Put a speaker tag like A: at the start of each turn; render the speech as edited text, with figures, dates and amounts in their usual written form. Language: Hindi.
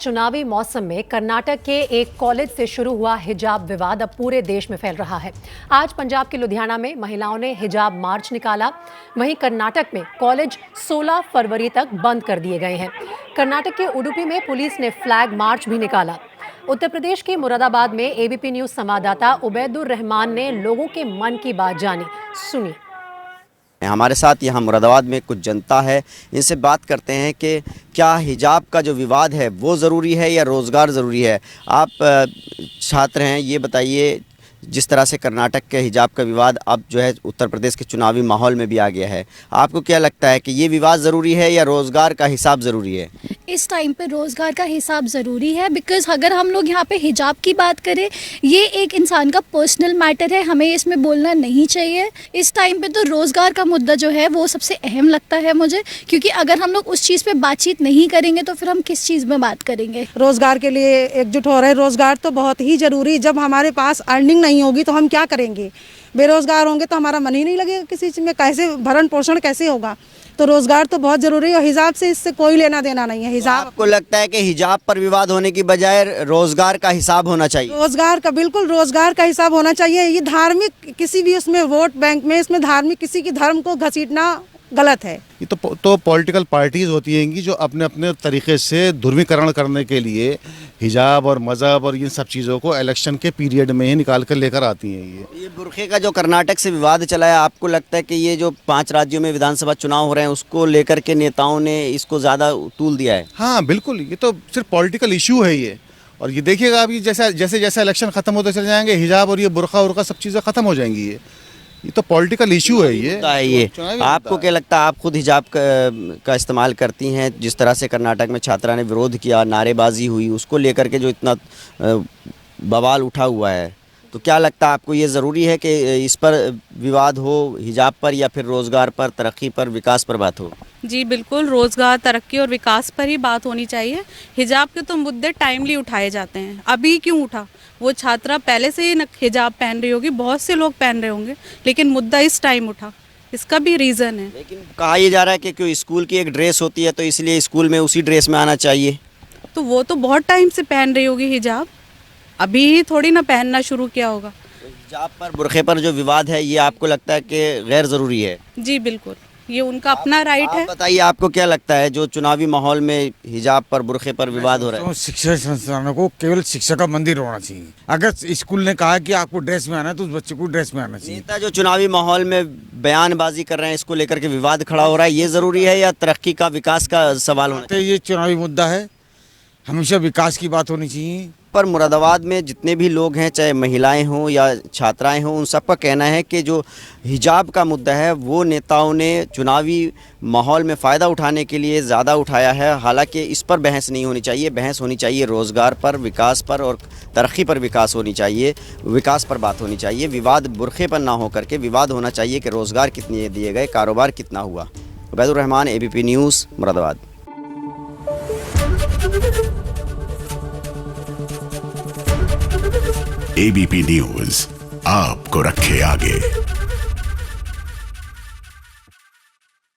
A: चुनावी मौसम में कर्नाटक के एक कॉलेज से शुरू हुआ हिजाब विवाद अब पूरे देश में फैल रहा है। आज पंजाब के लुधियाना में महिलाओं ने हिजाब मार्च निकाला। वहीं कर्नाटक में कॉलेज 16 फरवरी तक बंद कर दिए गए हैं। कर्नाटक के उडुपी में पुलिस ने फ्लैग मार्च भी निकाला। उत्तर प्रदेश के मुरादाबाद में एबीपी न्यूज संवाददाता उबैदुर रहमान ने लोगों के मन की बात जानी। सुनिए।
B: हमारे साथ यहाँ मुरादाबाद में कुछ जनता है, इनसे बात करते हैं कि क्या हिजाब का जो विवाद है वो ज़रूरी है या रोज़गार ज़रूरी है। आप छात्र हैं, ये बताइए, जिस तरह से कर्नाटक के हिजाब का विवाद अब जो है उत्तर प्रदेश के चुनावी माहौल में भी आ गया है, आपको क्या लगता है कि ये विवाद ज़रूरी है या रोज़गार का हिसाब ज़रूरी है?
C: इस टाइम पे रोज़गार का हिसाब ज़रूरी है, बिकॉज अगर हम लोग यहाँ पे हिजाब की बात करें, ये एक इंसान का पर्सनल मैटर है, हमें इसमें बोलना नहीं चाहिए। इस टाइम पे तो रोज़गार का मुद्दा जो है वो सबसे अहम लगता है मुझे, क्योंकि अगर हम लोग उस चीज़ पे बातचीत नहीं करेंगे तो फिर हम किस चीज़ में बात करेंगे।
D: रोज़गार के लिए एकजुट हो रहे। रोज़गार तो बहुत ही ज़रूरी। जब हमारे पास अर्निंग नहीं होगी तो हम क्या करेंगे? बेरोज़गार होंगे तो हमारा मन ही नहीं लगेगा किसी चीज़ में, कैसे भरण पोषण कैसे होगा? तो रोज़गार तो बहुत ज़रूरी है और हिजाब से इससे कोई लेना देना नहीं है। हिजाब,
B: आपको लगता है कि हिजाब पर विवाद होने की बजाय रोज़गार का हिसाब होना चाहिए?
D: रोज़गार का, बिल्कुल रोज़गार का हिसाब होना चाहिए। ये धार्मिक किसी भी उसमें वोट बैंक में इसमें धार्मिक किसी की धर्म को घसीटना गलत है।
E: ये तो पॉलिटिकल पार्टीज होती हैं जो अपने अपने तरीके से ध्रुवीकरण करने के लिए हिजाब और मज़हब और इन सब चीज़ों को इलेक्शन के पीरियड में ही निकाल कर लेकर आती हैं।
B: ये बुर्खे का जो कर्नाटक से विवाद चला है, आपको लगता है कि ये जो 5 राज्यों में विधानसभा चुनाव हो रहे हैं उसको लेकर के नेताओं ने इसको ज़्यादा तूल दिया है?
E: हाँ बिल्कुल, ये तो सिर्फ पॉलिटिकल इशू है ये। और ये देखिएगा अभी जैसे जैसे इलेक्शन ख़त्म होते चले जाएंगे, हिजाब और ये बुर्खा उर्खा सब चीज़ें ख़त्म हो जाएंगी। ये तो पॉलिटिकल इशू है ये।
B: आपको क्या लगता है, आप खुद हिजाब का इस्तेमाल करती हैं? जिस तरह से कर्नाटक में छात्रा ने विरोध किया, नारेबाजी हुई, उसको लेकर के जो इतना बवाल उठा हुआ है, तो क्या लगता है आपको ये ज़रूरी है कि इस पर विवाद हो, हिजाब पर, या फिर रोज़गार पर, तरक्की पर, विकास पर बात हो?
F: जी बिल्कुल, रोज़गार, तरक्की और विकास पर ही बात होनी चाहिए। हिजाब के तो मुद्दे टाइमली उठाए जाते हैं, अभी क्यों उठा? वो छात्रा पहले से ही हिजाब पहन रही होगी, बहुत से लोग पहन रहे होंगे, लेकिन मुद्दा इस टाइम उठा, इसका भी रीज़न है।
B: लेकिन कहा यह जा रहा है कि क्यों स्कूल की एक ड्रेस होती है तो इसलिए स्कूल में उसी ड्रेस में आना चाहिए।
F: तो वो तो बहुत टाइम से पहन रही होगी हिजाब, अभी ही थोड़ी ना पहनना शुरू किया होगा।
B: हिजाब पर, बुर्खे पर जो विवाद है, ये आपको लगता है कि गैर ज़रूरी है?
F: जी बिल्कुल, ये उनका अपना राइट है।
B: बताइए, आपको क्या लगता है जो चुनावी माहौल में हिजाब पर, बुर्खे पर विवाद हो रहा है?
G: शिक्षा संस्थानों को केवल शिक्षा का मंदिर होना चाहिए। अगर स्कूल ने कहा कि आपको ड्रेस में आना है तो उस बच्चे को ड्रेस में आना चाहिए।
B: नेता जो चुनावी माहौल में बयानबाजी कर रहे हैं, इसको लेकर के विवाद खड़ा हो रहा है, ये ज़रूरी है या तरक्की का, विकास का सवाल होना चाहिए?
G: ये चुनावी मुद्दा है, हमेशा विकास की बात होनी चाहिए।
B: पर मुरादाबाद में जितने भी लोग हैं, चाहे महिलाएं हों या छात्राएं हों, उन सबका कहना है कि जो हिजाब का मुद्दा है वो नेताओं ने चुनावी माहौल में फ़ायदा उठाने के लिए ज़्यादा उठाया है। हालांकि इस पर बहस नहीं होनी चाहिए, बहस होनी चाहिए रोज़गार पर, विकास पर और तरक्की पर विकास होनी चाहिए, विकास पर बात होनी चाहिए। विवाद बुर्खे पर ना हो करके विवाद होना चाहिए कि रोज़गार कितने दिए गए, कारोबार कितना हुआ। Ubaidur Rahman, ABP news, Moradabad.
H: ABP news आपको रखे आगे।